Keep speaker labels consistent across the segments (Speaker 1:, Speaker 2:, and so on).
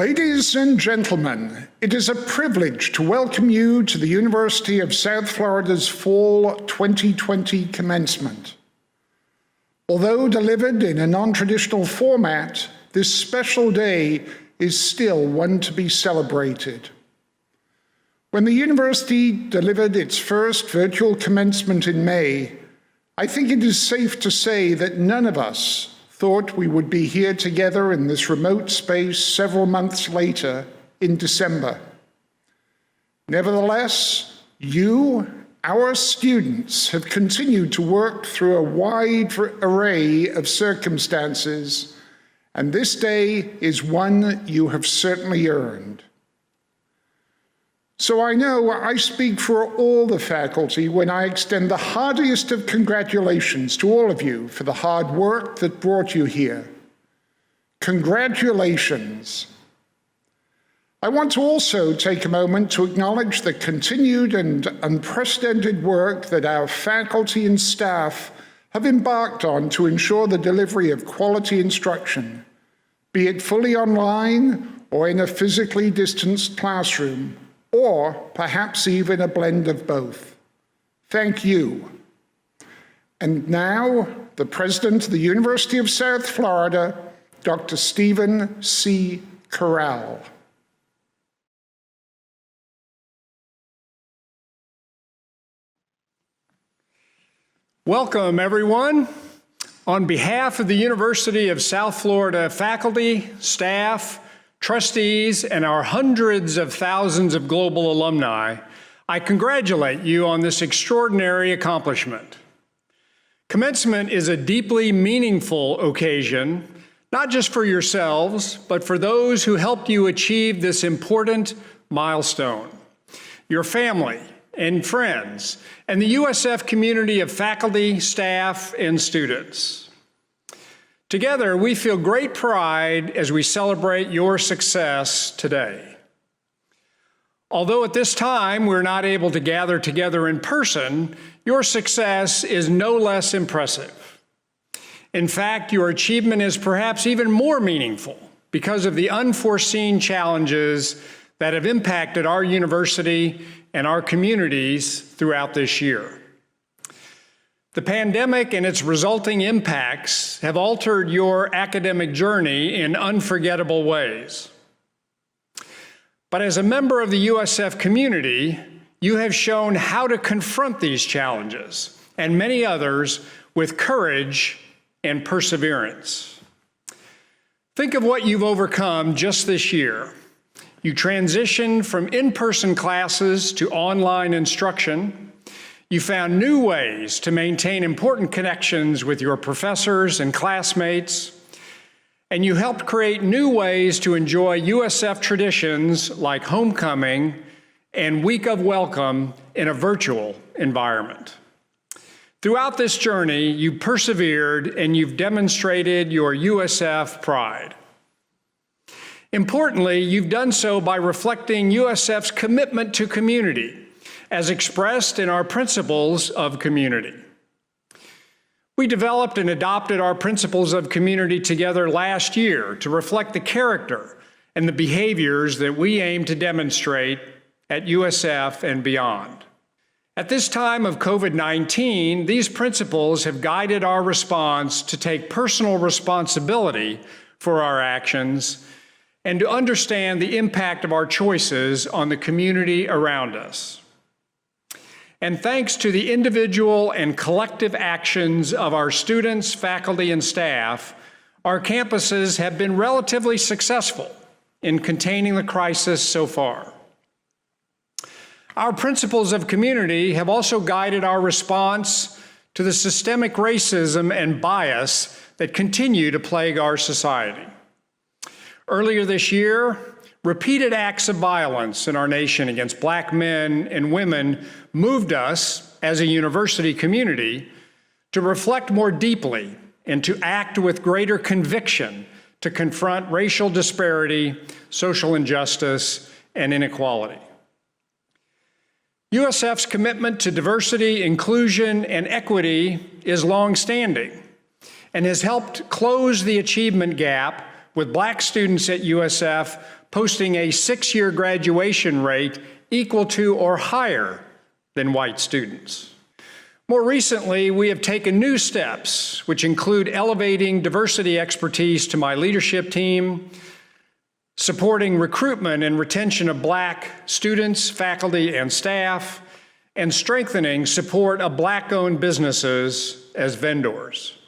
Speaker 1: Ladies and gentlemen, it is a privilege to welcome you to the University of South Florida's Fall 2020 commencement. Although delivered in a non-traditional format, this special day is still one to be celebrated. When the university delivered its first virtual commencement in May, I think it is safe to say that none of us thought we would be here together in this remote space several months later in December. Nevertheless, you, our students, have continued to work through a wide array of circumstances, and this day is one you have certainly earned. So I know I speak for all the faculty when I extend the heartiest of congratulations to all of you for the hard work that brought you here. Congratulations. I want to also take a moment to acknowledge the continued and unprecedented work that our faculty and staff have embarked on to ensure the delivery of quality instruction, be it fully online or in a physically distanced classroom, or perhaps even a blend of both. Thank you. And now, the President of the University of South Florida, Dr. Stephen C. Corral.
Speaker 2: Welcome, everyone. On behalf of the University of South Florida faculty, staff, trustees, and our hundreds of thousands of global alumni, I congratulate you on this extraordinary accomplishment. Commencement is a deeply meaningful occasion, not just for yourselves, but for those who helped you achieve this important milestone, your family and friends, and the USF community of faculty, staff, and students. Together, we feel great pride as we celebrate your success today. Although at this time we're not able to gather together in person, your success is no less impressive. In fact, your achievement is perhaps even more meaningful because of the unforeseen challenges that have impacted our university and our communities throughout this year. The pandemic and its resulting impacts have altered your academic journey in unforgettable ways. But as a member of the USF community, you have shown how to confront these challenges and many others with courage and perseverance. Think of what you've overcome just this year. You transitioned from in-person classes to online instruction. You found new ways to maintain important connections with your professors and classmates, and you helped create new ways to enjoy USF traditions like homecoming and Week of Welcome in a virtual environment. Throughout this journey, you persevered and you've demonstrated your USF pride. Importantly, you've done so by reflecting USF's commitment to community, as expressed in our principles of community. We developed and adopted our principles of community together last year to reflect the character and the behaviors that we aim to demonstrate at USF and beyond. At this time of COVID-19, these principles have guided our response to take personal responsibility for our actions and to understand the impact of our choices on the community around us. And thanks to the individual and collective actions of our students, faculty, and staff, our campuses have been relatively successful in containing the crisis so far. Our principles of community have also guided our response to the systemic racism and bias that continue to plague our society. Earlier this year, repeated acts of violence in our nation against Black men and women moved us, as a university community, to reflect more deeply and to act with greater conviction to confront racial disparity, social injustice, and inequality. USF's commitment to diversity, inclusion, and equity is longstanding and has helped close the achievement gap with Black students at USF posting a 6-year graduation rate equal to or higher than white students. More recently, we have taken new steps, which include elevating diversity expertise to my leadership team, supporting recruitment and retention of Black students, faculty, and staff, and strengthening support of Black-owned businesses as vendors.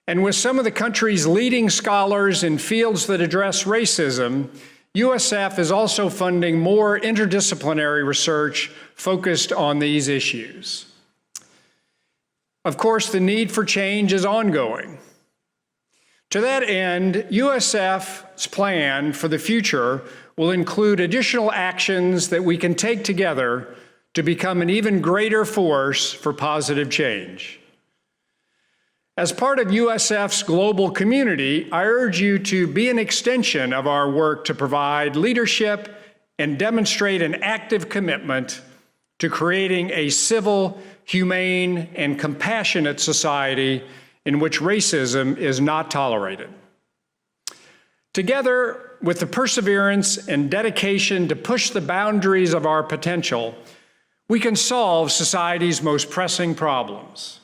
Speaker 2: And with some of the country's leading scholars in fields that address racism, USF is also funding more interdisciplinary research focused on these issues. Of course, the need for change is ongoing. To that end, USF's plan for the future will include additional actions that we can take together to become an even greater force for positive change. As part of USF's global community, I urge you to be an extension of our work to provide leadership and demonstrate an active commitment to creating a civil, humane, and compassionate society in which racism is not tolerated. Together, with the perseverance and dedication to push the boundaries of our potential, we can solve society's most pressing problems.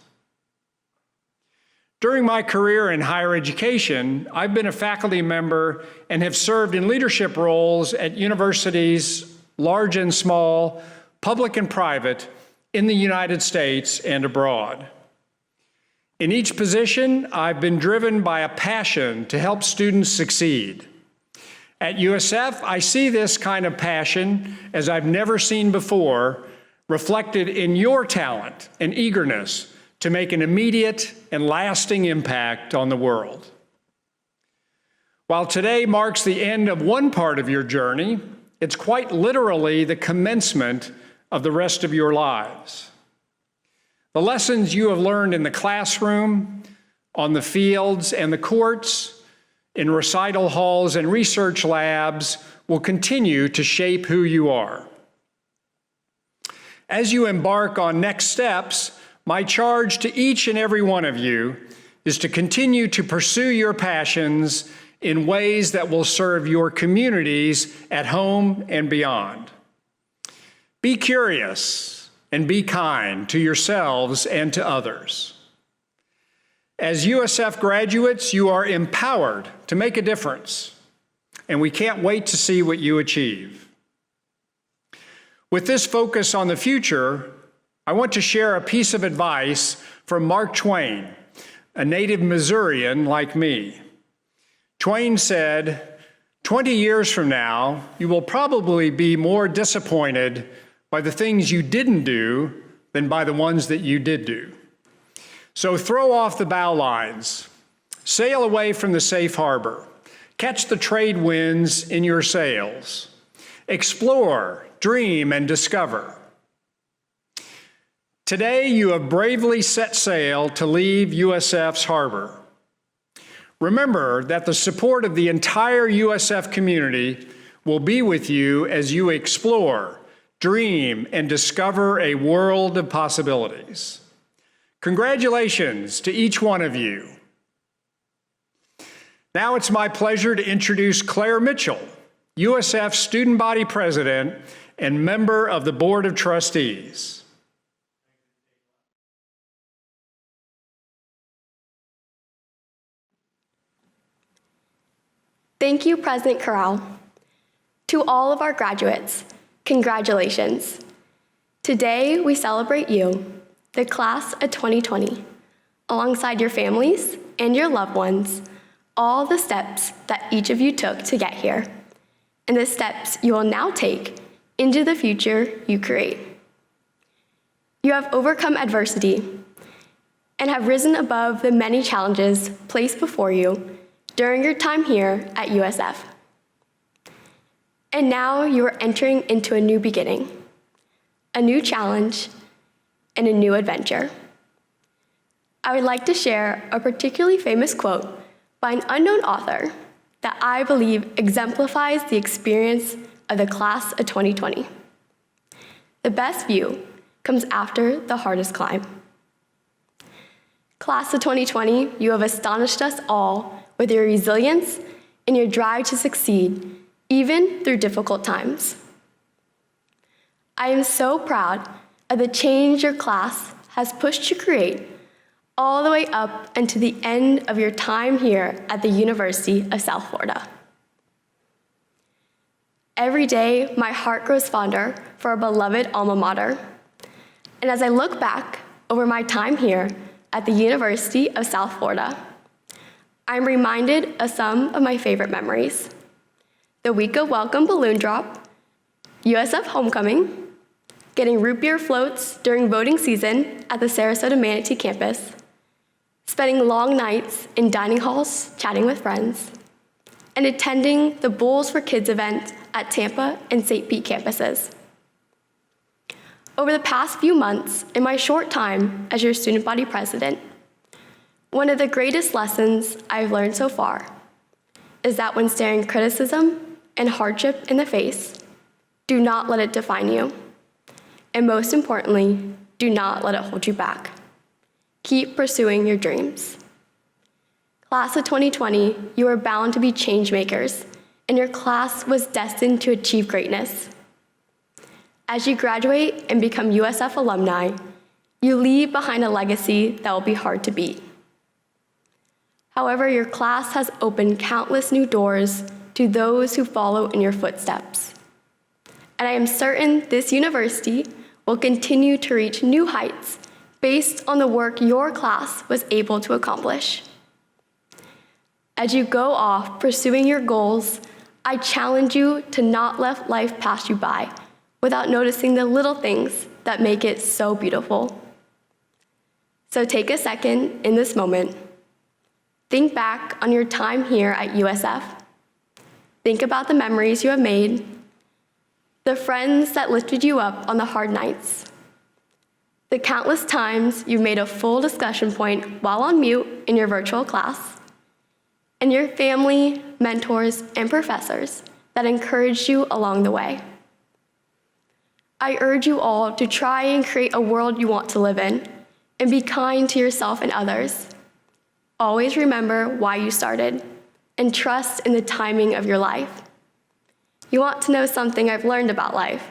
Speaker 2: During my career in higher education, I've been a faculty member and have served in leadership roles at universities, large and small, public and private, in the United States and abroad. In each position, I've been driven by a passion to help students succeed. At USF, I see this kind of passion, as I've never seen before, reflected in your talent and eagerness to make an immediate and lasting impact on the world. While today marks the end of one part of your journey, it's quite literally the commencement of the rest of your lives. The lessons you have learned in the classroom, on the fields and the courts, in recital halls and research labs will continue to shape who you are. As you embark on next steps, my charge to each and every one of you is to continue to pursue your passions in ways that will serve your communities at home and beyond. Be curious and be kind to yourselves and to others. As USF graduates, you are empowered to make a difference, and we can't wait to see what you achieve. With this focus on the future, I want to share a piece of advice from Mark Twain, a native Missourian like me. Twain said, 20 years from now, you will probably be more disappointed by the things you didn't do than by the ones that you did do. So throw off the bow lines, sail away from the safe harbor, catch the trade winds in your sails, explore, dream, and discover. Today, you have bravely set sail to leave USF's harbor. Remember that the support of the entire USF community will be with you as you explore, dream, and discover a world of possibilities. Congratulations to each one of you. Now it's my pleasure to introduce Claire Mitchell, USF Student Body President and member of the Board of Trustees.
Speaker 3: Thank you, President Corral. To all of our graduates, congratulations. Today, we celebrate you, the class of 2020, alongside your families and your loved ones, all the steps that each of you took to get here, and the steps you will now take into the future you create. You have overcome adversity and have risen above the many challenges placed before you during your time here at USF. And now you are entering into a new beginning, a new challenge, and a new adventure. I would like to share a particularly famous quote by an unknown author that I believe exemplifies the experience of the class of 2020. The best view comes after the hardest climb. Class of 2020, you have astonished us all with your resilience and your drive to succeed even through difficult times. I am so proud of the change your class has pushed to create all the way up until the end of your time here at the University of South Florida. Every day, my heart grows fonder for our beloved alma mater. And as I look back over my time here at the University of South Florida, I'm reminded of some of my favorite memories. The week of welcome balloon drop, USF homecoming, getting root beer floats during voting season at the Sarasota Manatee campus, spending long nights in dining halls chatting with friends, and attending the Bulls for Kids event at Tampa and St. Pete campuses. Over the past few months, in my short time as your student body president, one of the greatest lessons I've learned so far is that when staring criticism and hardship in the face, do not let it define you. And most importantly, do not let it hold you back. Keep pursuing your dreams. Class of 2020, you are bound to be change makers, and your class was destined to achieve greatness. As you graduate and become USF alumni, you leave behind a legacy that will be hard to beat. However, your class has opened countless new doors to those who follow in your footsteps. And I am certain this university will continue to reach new heights based on the work your class was able to accomplish. As you go off pursuing your goals, I challenge you to not let life pass you by without noticing the little things that make it so beautiful. So take a second in this moment. Think back on your time here at USF. Think about the memories you have made, the friends that lifted you up on the hard nights, the countless times you've made a full discussion point while on mute in your virtual class, and your family, mentors, and professors that encouraged you along the way. I urge you all to try and create a world you want to live in, and be kind to yourself and others. Always remember why you started, and trust in the timing of your life. You want to know something I've learned about life?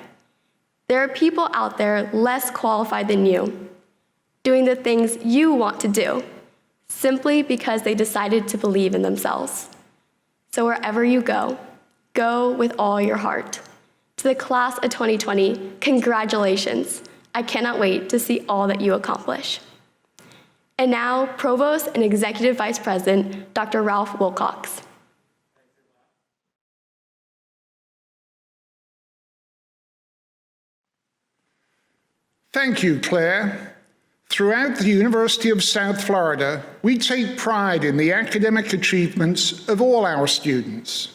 Speaker 3: There are people out there less qualified than you, doing the things you want to do, simply because they decided to believe in themselves. So wherever you go, go with all your heart. To the class of 2020, congratulations. I cannot wait to see all that you accomplish. And now, Provost and Executive Vice President, Dr. Ralph Wilcox.
Speaker 1: Thank you, Claire. Throughout the University of South Florida, we take pride in the academic achievements of all our students.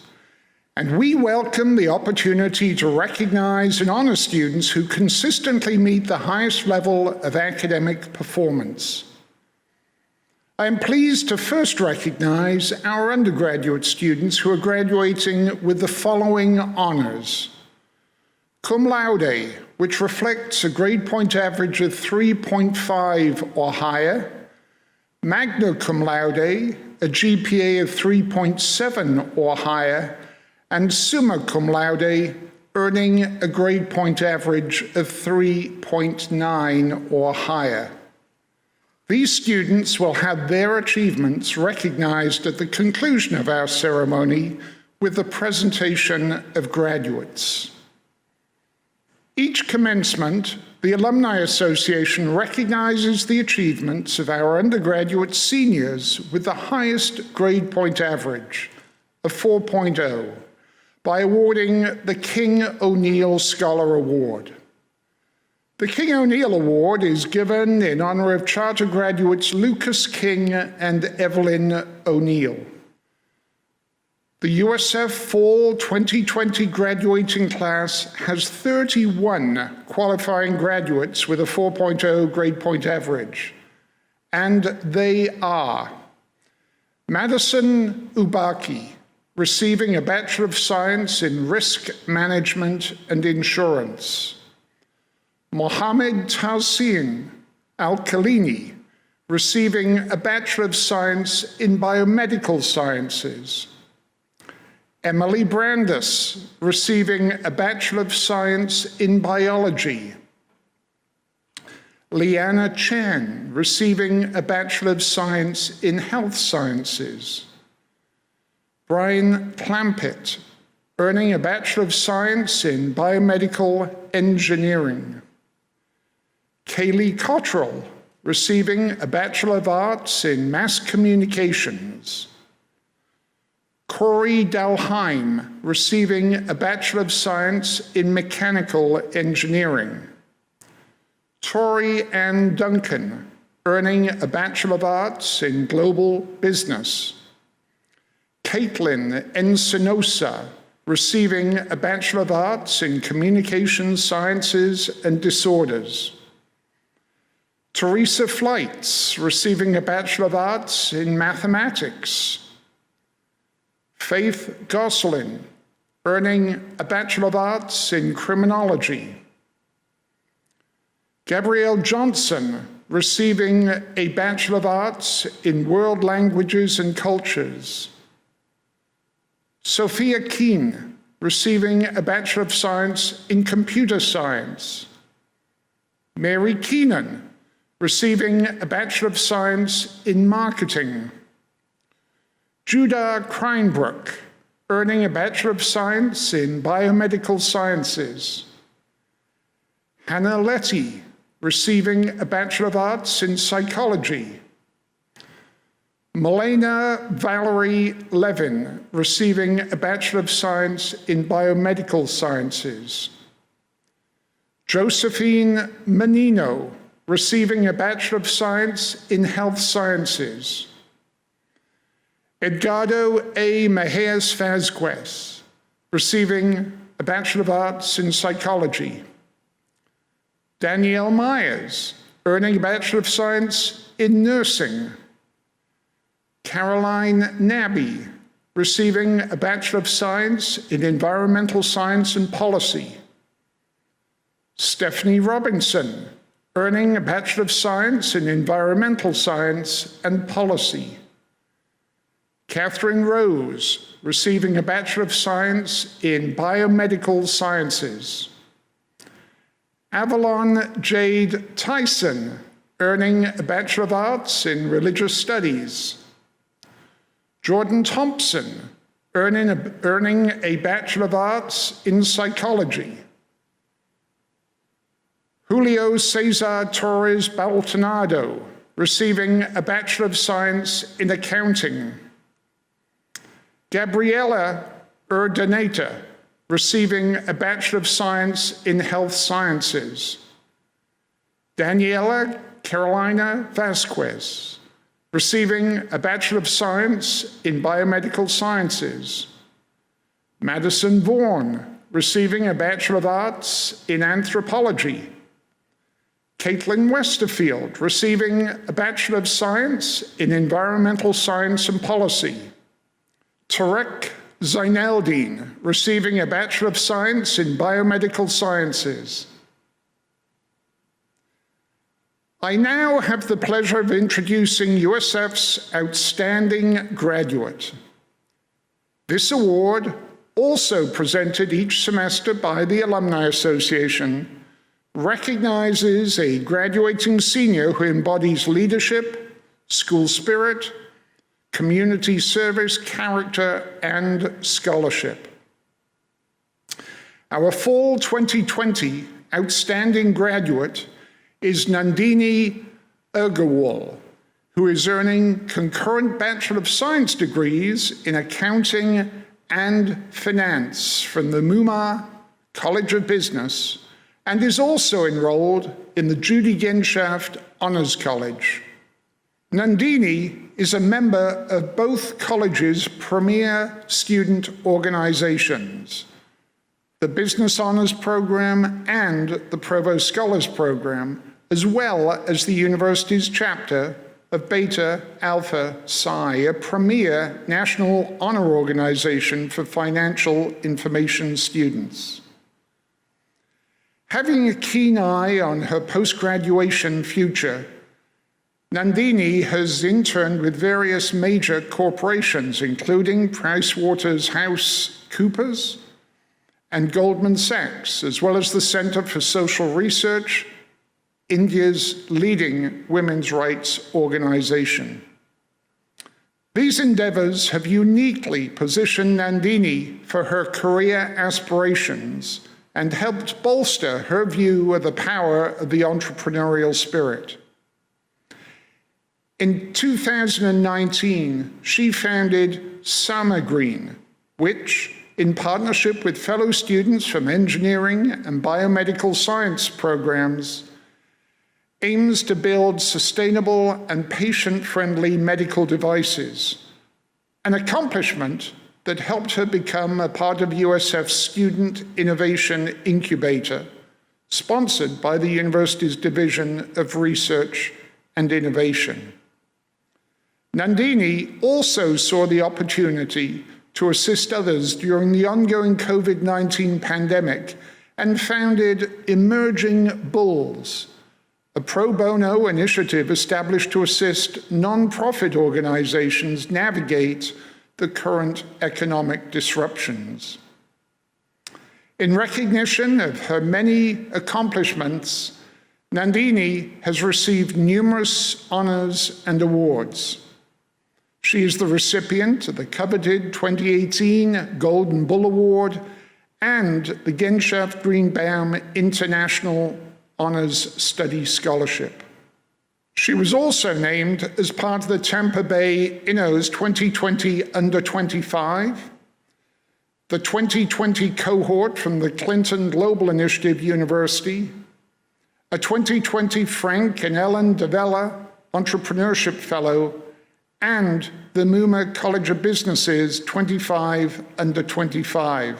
Speaker 1: And we welcome the opportunity to recognize and honor students who consistently meet the highest level of academic performance. I am pleased to first recognize our undergraduate students who are graduating with the following honors. Cum laude, which reflects a grade point average of 3.5 or higher. Magna cum laude, a GPA of 3.7 or higher. And summa cum laude, earning a grade point average of 3.9 or higher. These students will have their achievements recognized at the conclusion of our ceremony with the presentation of graduates. Each commencement, the Alumni Association recognizes the achievements of our undergraduate seniors with the highest grade point average, a 4.0, by awarding the King O'Neill Scholar Award. The King O'Neill Award is given in honor of charter graduates Lucas King and Evelyn O'Neill. The USF Fall 2020 graduating class has 31 qualifying graduates with a 4.0 grade point average, and they are Madison Ubaki, receiving a Bachelor of Science in Risk Management and Insurance. Mohammed Tazeen Al-Khalini, receiving a Bachelor of Science in Biomedical Sciences. Emily Brandis, receiving a Bachelor of Science in Biology. Liana Chen, receiving a Bachelor of Science in Health Sciences. Brian Clampett, earning a Bachelor of Science in Biomedical Engineering. Kaylee Cottrell, receiving a Bachelor of Arts in Mass Communications. Corey Dalheim, receiving a Bachelor of Science in Mechanical Engineering. Tori Ann Duncan, earning a Bachelor of Arts in Global Business. Caitlin Encinosa, receiving a Bachelor of Arts in Communication Sciences and Disorders. Teresa Fleitz, receiving a Bachelor of Arts in Mathematics. Faith Gosselin, earning a Bachelor of Arts in Criminology. Gabrielle Johnson, receiving a Bachelor of Arts in World Languages and Cultures. Sophia Keene, receiving a Bachelor of Science in Computer Science. Mary Keenan, receiving a Bachelor of Science in Marketing. Judah Kreinbrook, earning a Bachelor of Science in Biomedical Sciences. Hannah Letty, receiving a Bachelor of Arts in Psychology. Milena Valerie Levin, receiving a Bachelor of Science in Biomedical Sciences. Josephine Menino, receiving a Bachelor of Science in Health Sciences. Edgardo A. Mejías Vazquez, receiving a Bachelor of Arts in Psychology. Danielle Myers, earning a Bachelor of Science in Nursing. Caroline Nabby, receiving a Bachelor of Science in Environmental Science and Policy. Stephanie Robinson, earning a Bachelor of Science in Environmental Science and Policy. Catherine Rose, receiving a Bachelor of Science in Biomedical Sciences. Avalon Jade Tyson, earning a Bachelor of Arts in Religious Studies. Jordan Thompson, earning a Bachelor of Arts in Psychology. Julio Cesar Torres Baltonado, receiving a Bachelor of Science in Accounting. Gabriela Urdaneta, receiving a Bachelor of Science in Health Sciences. Daniela Carolina Vasquez, receiving a Bachelor of Science in Biomedical Sciences. Madison Vaughan, receiving a Bachelor of Arts in Anthropology. Caitlin Westerfield, receiving a Bachelor of Science in Environmental Science and Policy. Tarek Zaineldine, receiving a Bachelor of Science in Biomedical Sciences. I now have the pleasure of introducing USF's outstanding graduate. This award, also presented each semester by the Alumni Association, recognizes a graduating senior who embodies leadership, school spirit, community service, character, and scholarship. Our fall 2020 outstanding graduate is Nandini Agarwal, who is earning concurrent Bachelor of Science degrees in accounting and finance from the Mumma College of Business and is also enrolled in the Judy Genshaft Honors College. Nandini is a member of both colleges' premier student organizations, the Business Honors Program and the Provost Scholars Program, as well as the university's chapter of Beta Alpha Psi, a premier national honor organization for financial information students. Having a keen eye on her post-graduation future, Nandini has interned with various major corporations, including PricewaterhouseCoopers and Goldman Sachs, as well as the Center for Social Research, India's leading women's rights organization. These endeavors have uniquely positioned Nandini for her career aspirations and helped bolster her view of the power of the entrepreneurial spirit. In 2019, she founded Samagreen, which, in partnership with fellow students from engineering and biomedical science programs, aims to build sustainable and patient-friendly medical devices, an accomplishment that helped her become a part of USF's Student Innovation Incubator, sponsored by the university's Division of Research and Innovation. Nandini also saw the opportunity to assist others during the ongoing COVID-19 pandemic and founded Emerging Bulls, a pro bono initiative established to assist nonprofit organizations navigate the current economic disruptions. In recognition of her many accomplishments, Nandini has received numerous honors and awards. She is the recipient of the coveted 2018 Golden Bull Award and the Genschaft Greenbaum International Honors Study Scholarship. She was also named as part of the Tampa Bay Innos 2020 Under-25, the 2020 cohort from the Clinton Global Initiative University, a 2020 Frank and Ellen DeVella Entrepreneurship Fellow, and the Muma College of Business's 25 Under-25.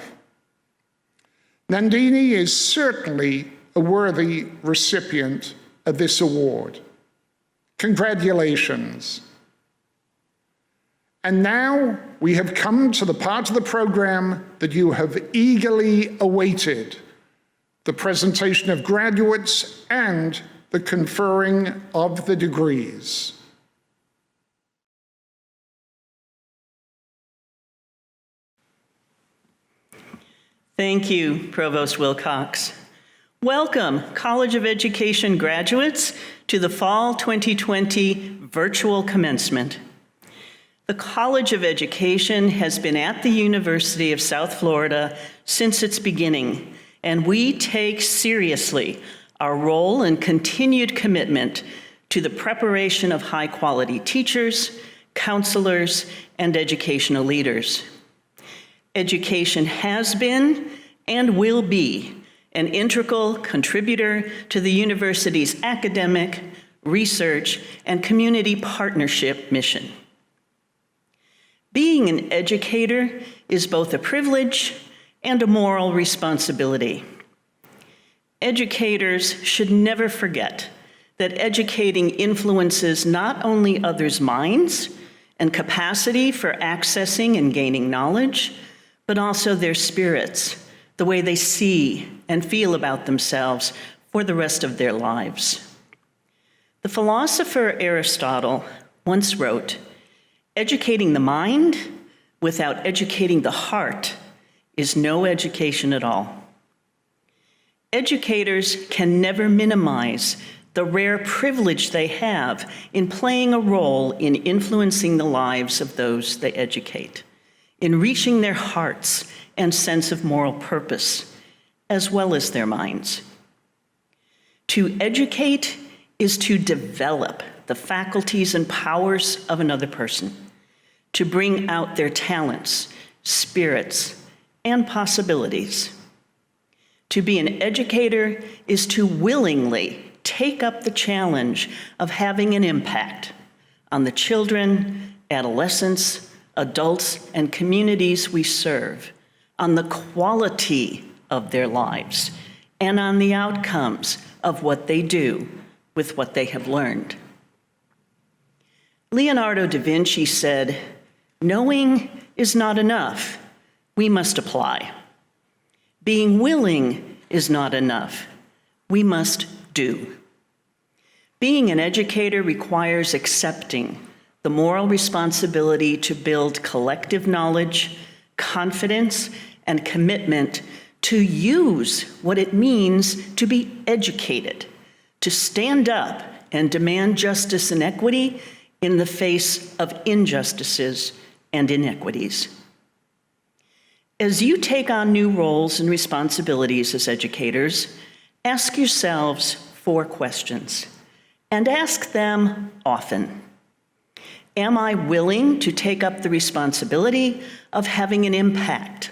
Speaker 1: Nandini is certainly a worthy recipient of this award. Congratulations. And now we have come to the part of the program that you have eagerly awaited, the presentation of graduates and the conferring of the degrees.
Speaker 4: Thank you, Provost Wilcox. Welcome, College of Education graduates, to the Fall 2020 virtual commencement. The College of Education has been at the University of South Florida since its beginning, and we take seriously our role and continued commitment to the preparation of high-quality teachers, counselors, and educational leaders. Education has been and will be an integral contributor to the university's academic, research, and community partnership mission. Being an educator is both a privilege and a moral responsibility. Educators should never forget that educating influences not only others' minds and capacity for accessing and gaining knowledge, but also their spirits, the way they see and feel about themselves for the rest of their lives. The philosopher Aristotle once wrote, "Educating the mind without educating the heart is no education at all." Educators can never minimize the rare privilege they have in playing a role in influencing the lives of those they educate, in reaching their hearts and sense of moral purpose, as well as their minds. To educate is to develop the faculties and powers of another person, to bring out their talents, spirits, and possibilities. To be an educator is to willingly take up the challenge of having an impact on the children, adolescents, adults, and communities we serve, on the quality of their lives, and on the outcomes of what they do with what they have learned. Leonardo da Vinci said, "Knowing is not enough. We must apply. Being willing is not enough. We must do." Being an educator requires accepting the moral responsibility to build collective knowledge, confidence, and commitment to use what it means to be educated, to stand up and demand justice and equity in the face of injustices and inequities. As you take on new roles and responsibilities as educators, ask yourselves 4 questions, and ask them often. Am I willing to take up the responsibility of having an impact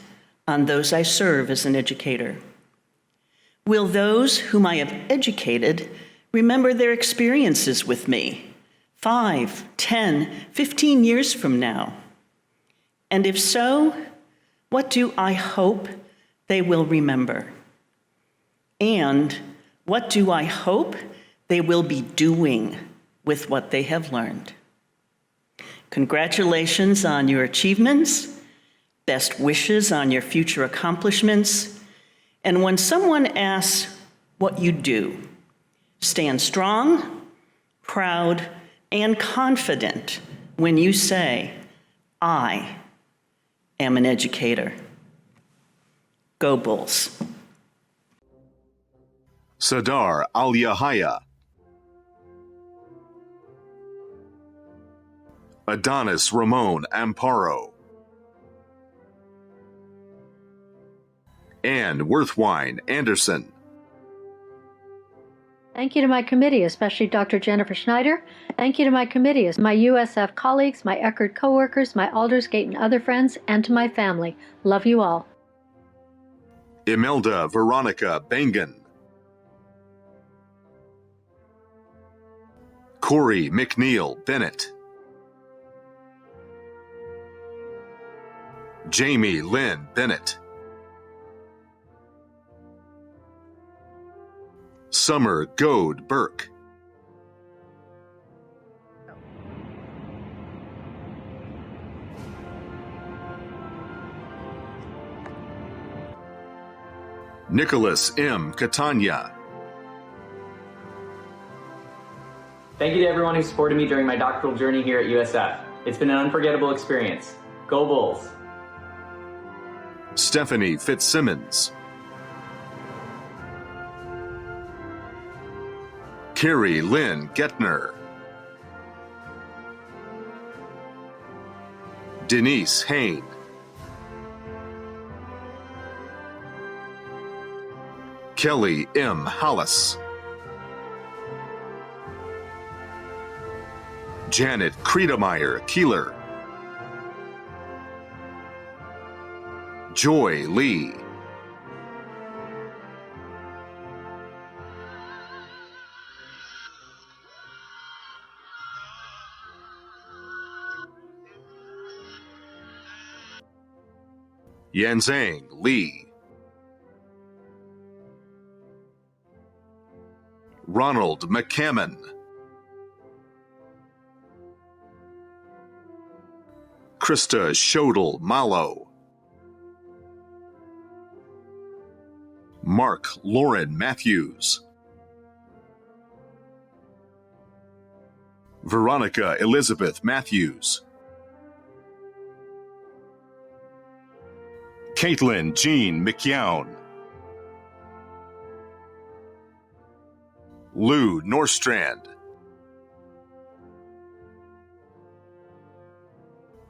Speaker 4: on those I serve as an educator? Will those whom I have educated remember their experiences with me 5, 10, 15 years from now? And if so, what do I hope they will remember? And what do I hope they will be doing with what they have learned? Congratulations on your achievements, best wishes on your future accomplishments, and when someone asks what you do, stand strong, proud, and confident when you say, I am an educator. Go Bulls.
Speaker 5: Sadar Al-Yahya, Adonis Ramon Amparo, Anne Worthwine Anderson.
Speaker 6: Thank you to my committee, especially Dr. Jennifer Schneider. Thank you to my committee, my USF colleagues, my Eckerd coworkers, my Aldersgate and other friends, and to my family. Love you all.
Speaker 5: Imelda Veronica Bangan, Corey McNeil Bennett, Jamie Lynn Bennett, Summer Goad Burke, Nicholas M. Catania,
Speaker 7: Thank you to everyone who supported me during my doctoral journey here at USF. It's been an unforgettable experience. Go Bulls!
Speaker 5: Stephanie Fitzsimmons, Carrie Lynn Gettner, Denise Hain, Kelly M. Hollis, Janet Kriedemeyer Keeler, Joy Lee, Yanzhang Li, Ronald McCammon, Krista Shodel Malo, Mark Lauren Matthews, Veronica Elizabeth Matthews, Caitlin Jean McYown, Lou Norstrand,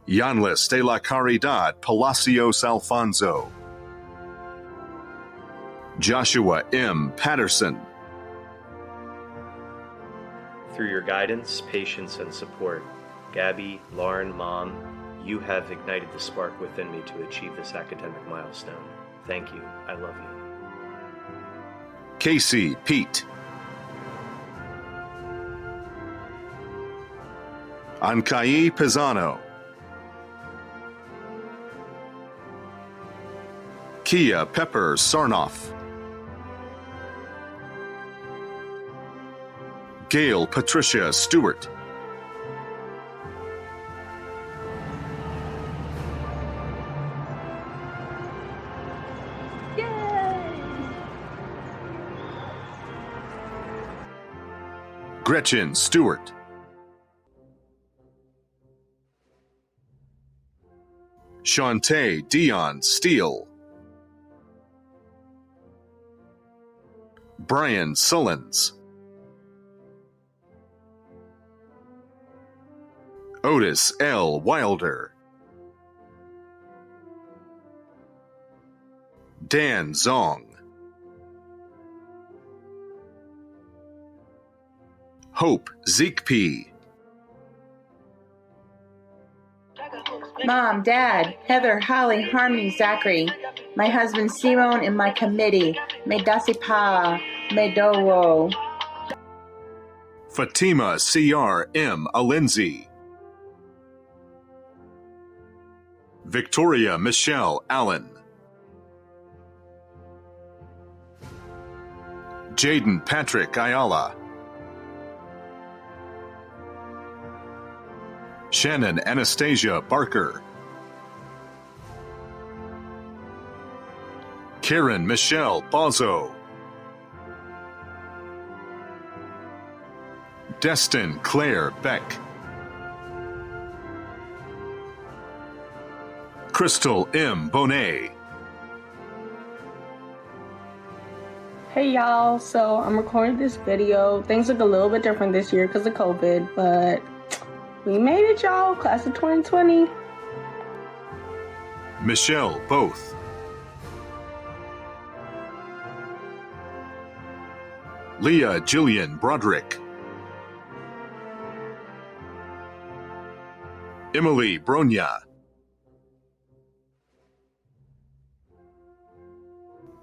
Speaker 5: Yanlis de la Caridad Palacios Alfonso, Joshua M. Patterson.
Speaker 8: Through your guidance, patience, and support, Gabby, Lauren, Mom, you have ignited the spark within me to achieve this academic milestone. Thank you. I love you.
Speaker 5: Casey Pete, Ankai Pisano, Kia Pepper Sarnoff, Gail Patricia Stewart, Gretchen Stewart. Shantae Dion Steele. Brian Sullins. Otis L. Wilder. Dan Zong. Hope Zeekpe.
Speaker 9: Mom, Dad, Heather, Holly, Harmony, Zachary, my husband Simone, and my committee. Medasipa, Medowo.
Speaker 5: Fatima C.R. M. Alinzi. Victoria Michelle Allen. Jaden Patrick Ayala. Shannon Anastasia Barker. Karen Michelle Bozo. Destin Claire Beck. Crystal M. Bonet.
Speaker 10: Hey y'all, so I'm recording this video. Things look a little bit different this year because of COVID, but we made it, y'all. Class of 2020.
Speaker 5: Michelle Both. Leah Jillian Broderick. Emily Bronya.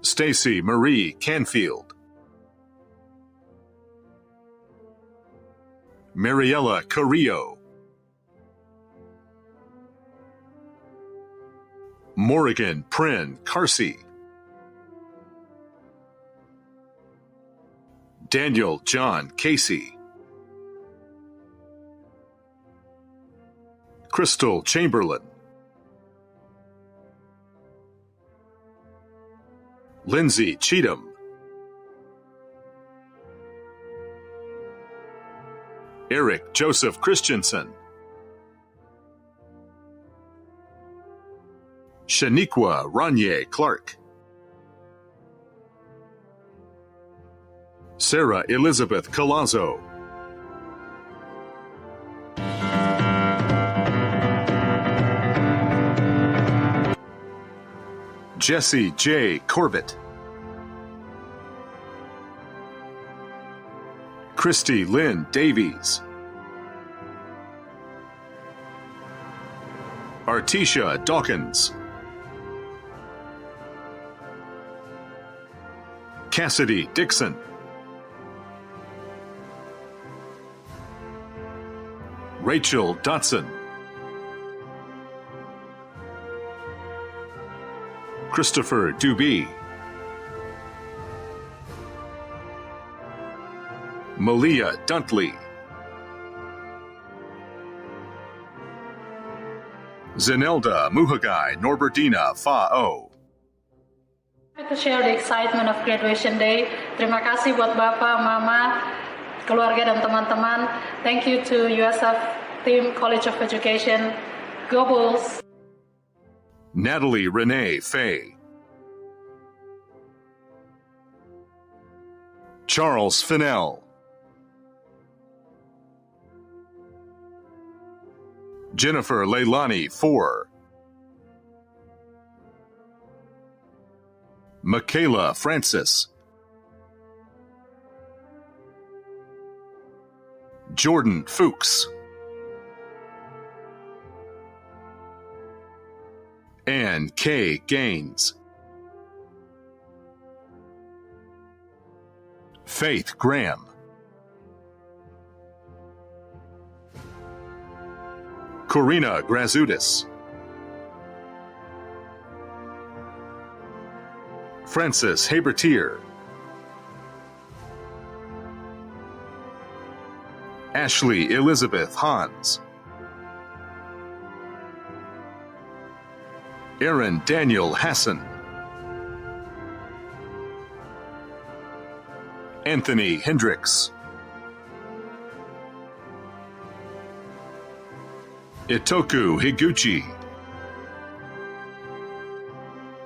Speaker 5: Stacy Marie Canfield. Mariella Carrillo. Morrigan Prin Carsey. Daniel John Casey. Crystal Chamberlain. Lindsay Cheatham. Eric Joseph Christensen. Shaniqua Ranye Clark. Sarah Elizabeth Colazzo. Jesse J. Corbett. Christy Lynn Davies. Artisha Dawkins. Cassidy Dixon. Rachel Dotson. Christopher Dubee. Malia Duntley. Zenelda Muhagai Norbertina Fa'o.
Speaker 11: To share the excitement of graduation day. Terima kasih buat Bapak, Mama, keluarga dan teman-teman. Thank you to USF Team College of Education. Go Bulls!
Speaker 5: Natalie Renee Fay. Charles Fennell. Jennifer Leilani Four. Michaela Francis. Jordan Fuchs. Ann K. Gaines. Faith Graham. Corina Grazudis. Francis Habertier. Ashley Elizabeth Hans. Aaron Daniel Hassan. Anthony Hendricks. Itoku Higuchi.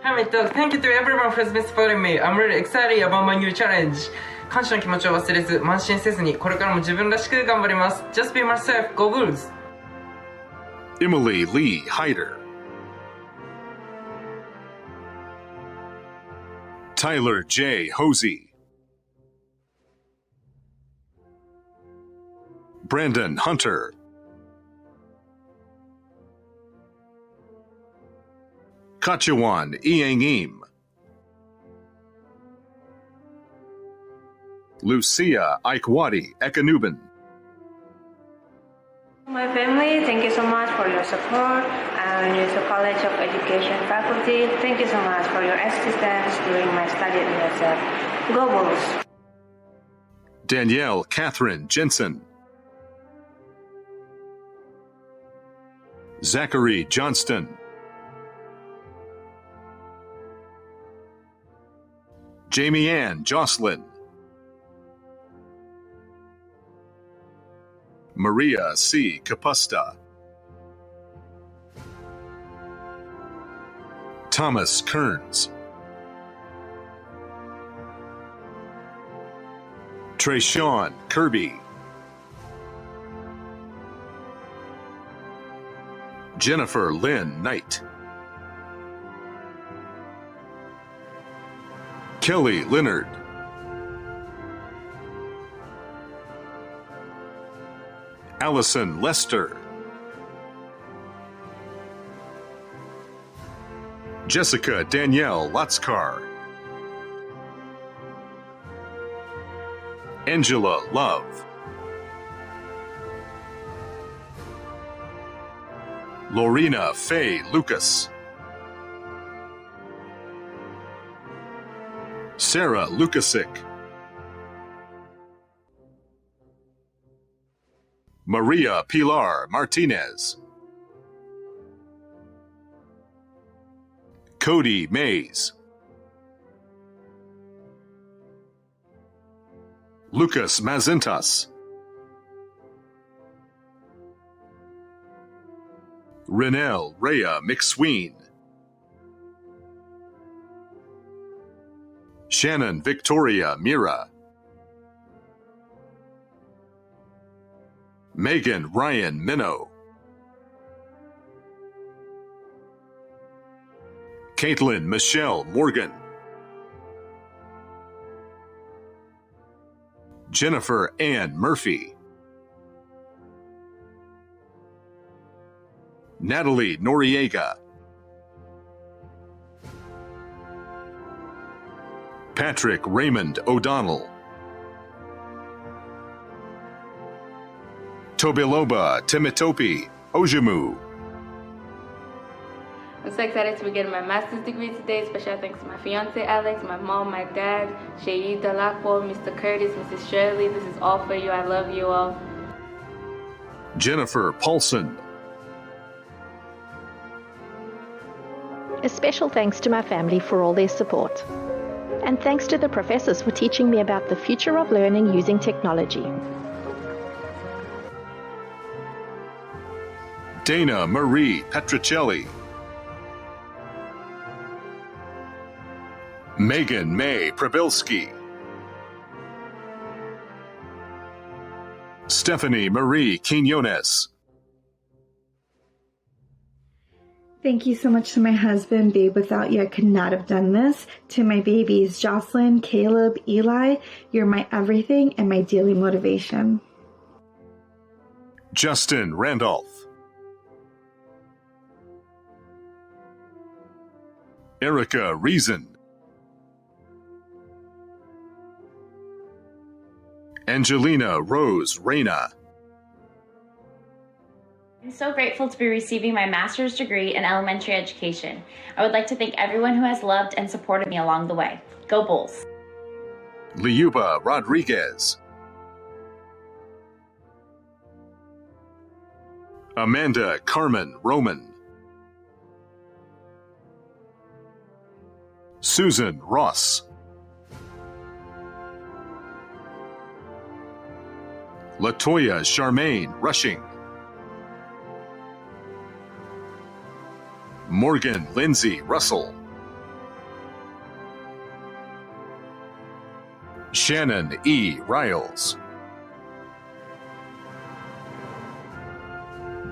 Speaker 12: Hi, thank you to everyone who's been supporting me. I'm really excited about my new challenge. 感謝の気持ちを忘れず、慢心せずに、これからも自分らしく頑張ります。Just be myself, go Bulls!
Speaker 5: Emily Lee Hyder. Tyler J. Hosey. Brandon Hunter. Kachawan Iangim. Lucia Aikwadi Ekanuban.
Speaker 13: My family, thank you so much for your support, and USF College of Education faculty, thank you so much for your assistance during my study at USF. Go Bulls!
Speaker 5: Danielle Catherine Jensen. Zachary Johnston. Jamie Ann Jocelyn. Maria C. Capusta. Thomas Kearns. Trayshawn Kirby. Jennifer Lynn Knight. Kelly Leonard. Allison Lester. Jessica Danielle Latskar. Angela Love. Lorena Faye Lucas. Sarah Lukasik. Maria Pilar Martinez. Cody Mays. Lucas Mazintas. Renelle Rhea McSween. Shannon Victoria Mira. Megan Ryan Minnow. Caitlin Michelle Morgan. Jennifer Ann Murphy. Natalie Noriega. Patrick Raymond O'Donnell. Tobiloba Timitopi Ojimu.
Speaker 14: I'm so excited to be getting my master's degree today. Special thanks to my fiance Alex, my mom, my dad, Shayida Lakpo, Mr. Curtis, Mrs. Shirley. This is all for you. I love you all.
Speaker 5: Jennifer Paulson.
Speaker 15: A special thanks to my family for all their support. And thanks to the professors for teaching me about the future of learning using technology.
Speaker 5: Dana Marie Petricelli. Megan May Prabilski. Stephanie Marie Quinones.
Speaker 16: Thank you so much to my husband, babe. Without you, I could not have done this. To my babies, Jocelyn, Caleb, Eli, you're my everything and my daily motivation.
Speaker 5: Justin Randolph. Erica Reason. Angelina Rose Reyna.
Speaker 17: I'm so grateful to be receiving my master's degree in elementary education. I would like to thank everyone who has loved and supported me along the way. Go Bulls!
Speaker 5: Liuba Rodriguez. Amanda Carmen Roman. Susan Ross. Latoya Charmaine Rushing. Morgan Lindsay Russell. Shannon E. Riles.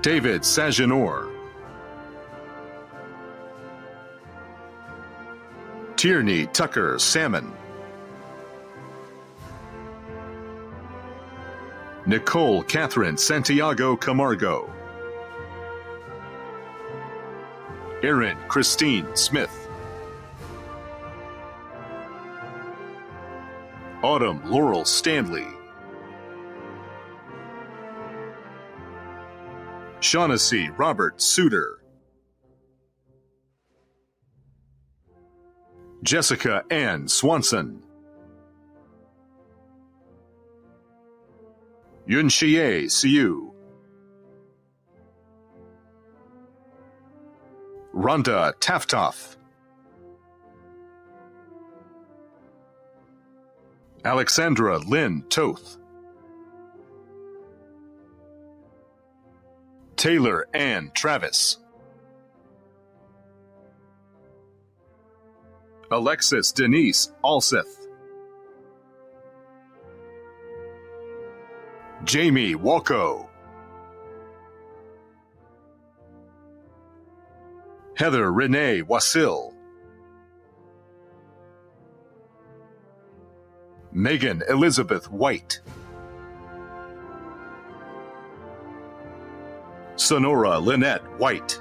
Speaker 5: David Sajanor. Tierney Tucker Salmon. Nicole Catherine Santiago Camargo. Erin Christine Smith. Autumn Laurel Stanley. Shaughnessy Robert Suter. Jessica Ann Swanson. Yunxie Siu. Rhonda Taftoff. Alexandra Lynn Toth. Taylor Ann Travis. Alexis Denise Alseth. Jamie Walco. Heather Renee Wasil. Megan Elizabeth White. Sonora Lynette White.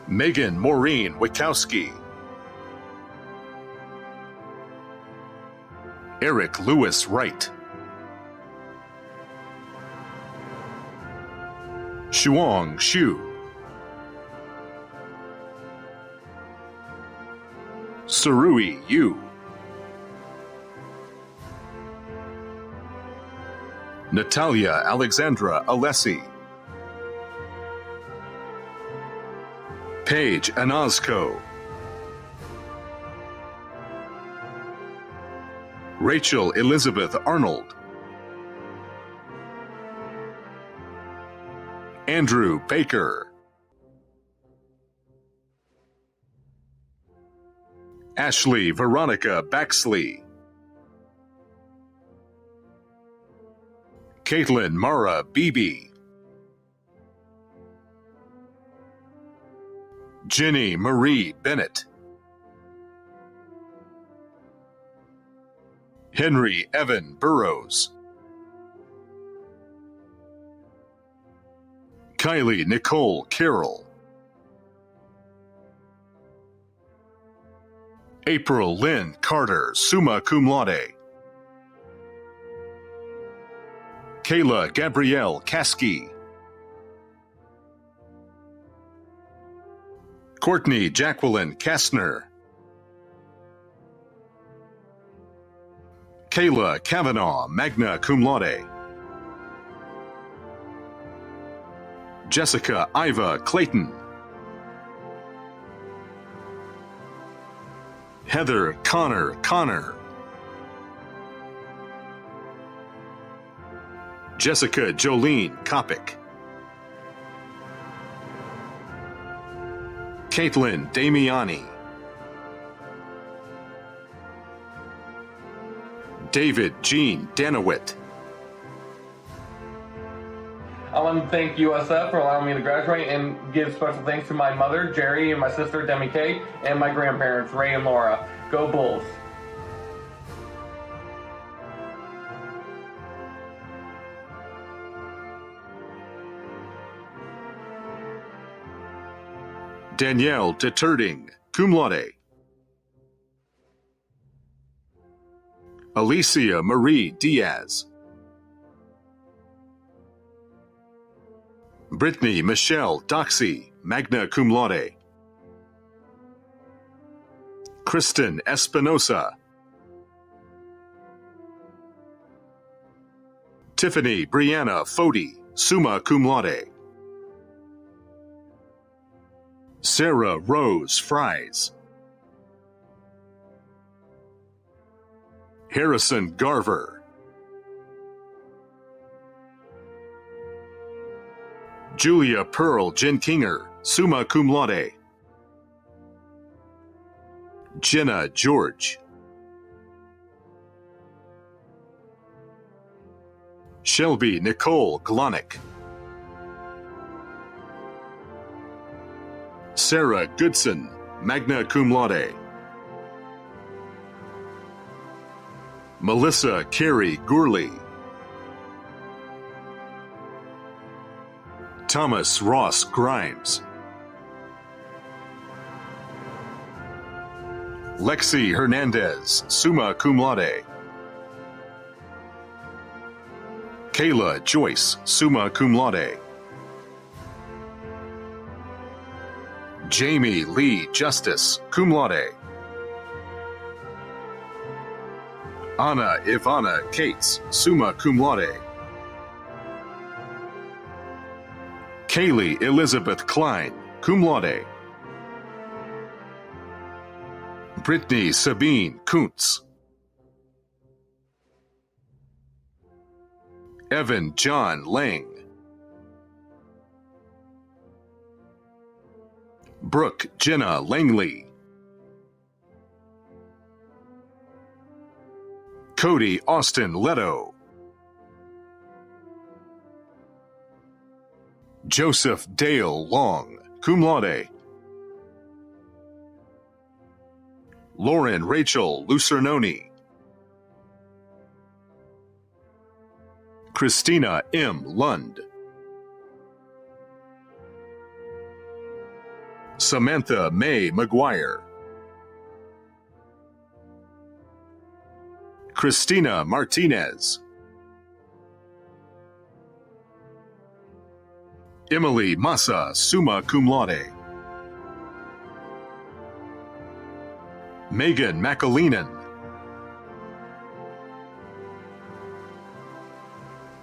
Speaker 5: Megan Maureen Wachowski. Eric Lewis Wright. Shuang Xu. Surui Yu. Natalia Alexandra Alessi. Paige Anazco. Rachel Elizabeth Arnold. Andrew Baker. Ashley Veronica Baxley. Caitlin Mara Beebe. Jenny Marie Bennett. Henry Evan Burrows. Kylie Nicole Carroll. April Lynn Carter, summa cum laude. Kayla Gabrielle Caskey. Courtney Jacqueline Kastner. Kayla Kavanaugh, magna cum laude. Jessica Iva Clayton. Heather Connor. Jessica Jolene Kopic. Caitlin Damiani. David Jean Danowit.
Speaker 18: I want to thank USF for allowing me to graduate and give special thanks to my mother, Jerry, and my sister, Demi Kay, and my grandparents, Ray and Laura. Go Bulls!
Speaker 5: Danielle Deterding, cum laude. Alicia Marie Diaz. Brittany Michelle Doxey, magna cum laude. Kristen Espinosa. Tiffany Brianna Fody, summa cum laude. Sarah Rose Fries. Harrison Garver. Julia Pearl Jenkinger, summa cum laude. Jenna George. Shelby Nicole Glonick. Sarah Goodson, magna cum laude. Melissa Carey Gourley. Thomas Ross Grimes. Lexi Hernandez, summa cum laude. Kayla Joyce, summa cum laude. Jamie Lee Justice, cum laude. Anna Ivana Cates, summa cum laude. Kaylee Elizabeth Klein, cum laude. Brittany Sabine Kuntz. Evan John Lang. Brooke Jenna Langley. Cody Austin Leto. Joseph Dale Long, cum laude. Lauren Rachel Lucernoni. Christina M. Lund. Samantha May McGuire. Christina Martinez. Emily Massa, summa cum laude. Megan McAleenan.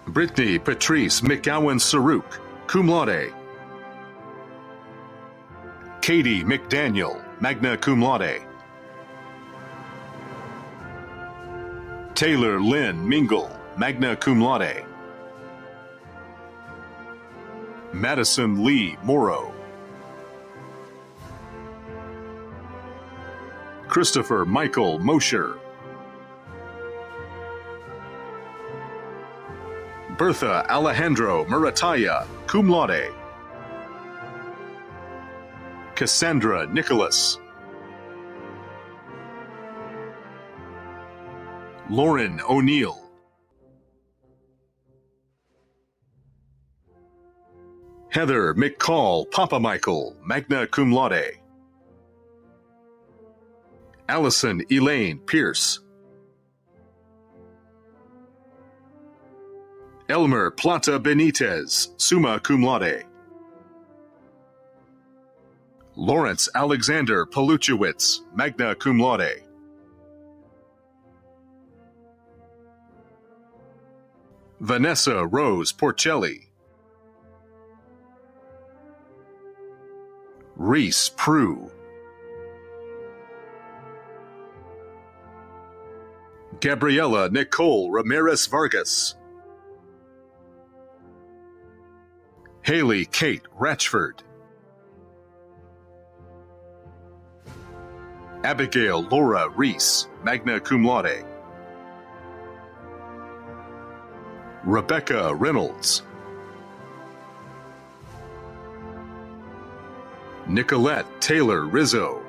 Speaker 5: Brittany Patrice McGowan Saruk, cum laude. Katie McDaniel, magna cum laude. Taylor Lynn Mingle, magna cum laude. Madison Lee Morrow. Christopher Michael Mosher. Bertha Alejandro Murataya, cum laude. Cassandra Nicholas. Lauren O'Neill. Heather McCall Papamichael, magna cum laude. Allison Elaine Pierce. Elmer Plata Benitez, summa cum laude. Lawrence Alexander Paluchewicz, magna cum laude. Vanessa Rose Porcelli. Reese Prue. Gabriela Nicole Ramirez Vargas. Haley Kate Ratchford. Abigail Laura Reese, magna cum laude. Rebecca Reynolds. Nicolette Taylor Rizzo.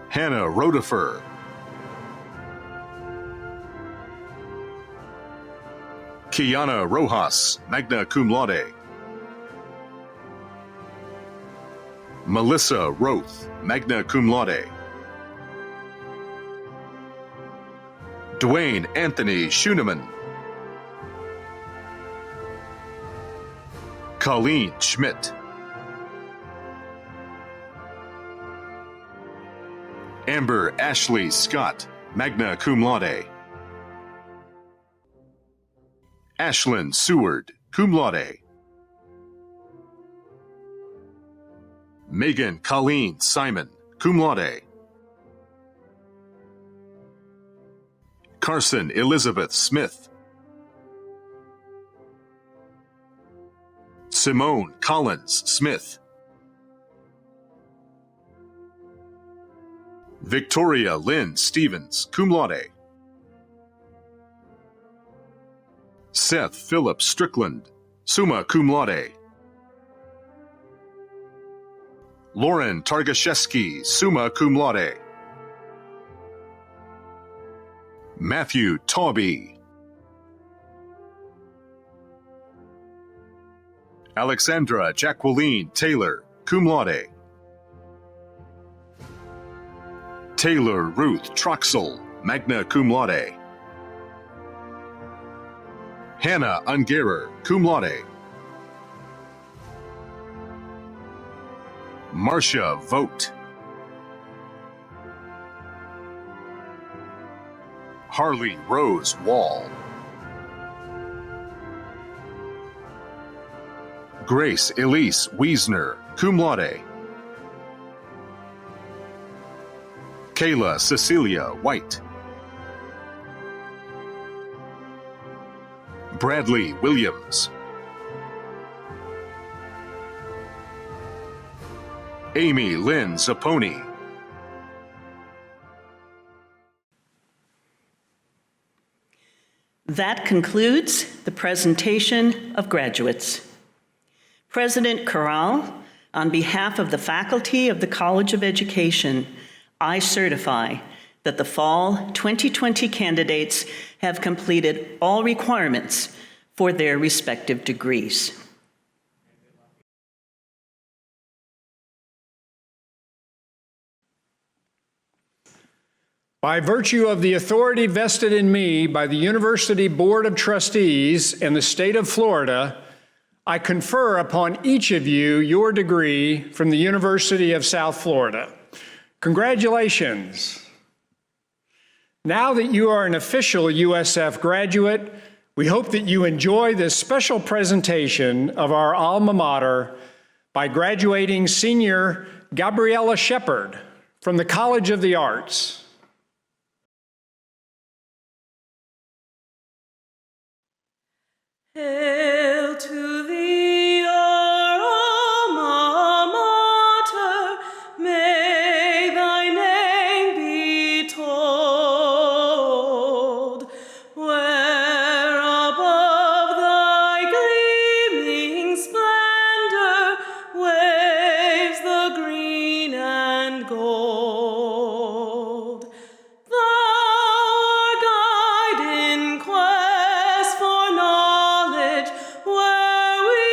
Speaker 5: Hannah Rodefer. Kiana Rojas, magna cum laude. Melissa Roth, magna cum laude. Dwayne Anthony Schuneman. Colleen Schmidt. Amber Ashley Scott, magna cum laude. Ashlyn Seward, cum laude. Megan Colleen Simon, cum laude. Carson Elizabeth Smith. Simone Collins Smith. Victoria Lynn Stevens, cum laude. Seth Philip Strickland, summa cum laude. Lauren Targashevsky, summa cum laude. Matthew Tawby. Alexandra Jacqueline Taylor, cum laude. Taylor Ruth Troxel, magna cum laude. Hannah Ungerer, cum laude. Marcia Vogt. Harley Rose Wall. Grace Elise Wiesner, cum laude. Kayla Cecilia White. Bradley Williams. Amy Lynn Zapponi.
Speaker 4: That concludes the presentation of graduates. President Corral, on behalf of the faculty of the College of Education, I certify that the fall 2020 candidates have completed all requirements for their respective degrees.
Speaker 2: By virtue of the authority vested in me by the University Board of Trustees and the state of Florida, I confer upon each of you your degree from the University of South Florida. Congratulations. Now that you are an official USF graduate, we hope that you enjoy this special presentation of our alma mater by graduating senior Gabriella Shepard from the College of the Arts.
Speaker 19: Hail to thee, our alma mater, may thy name be told, where above thy gleaming splendor waves the green and gold. Thou art guide in quest for knowledge, where we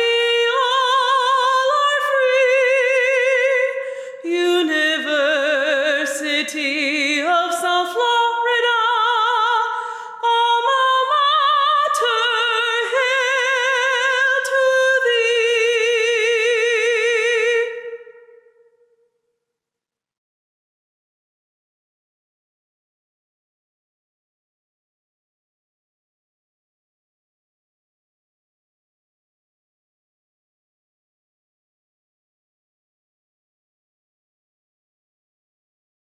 Speaker 19: all are free. University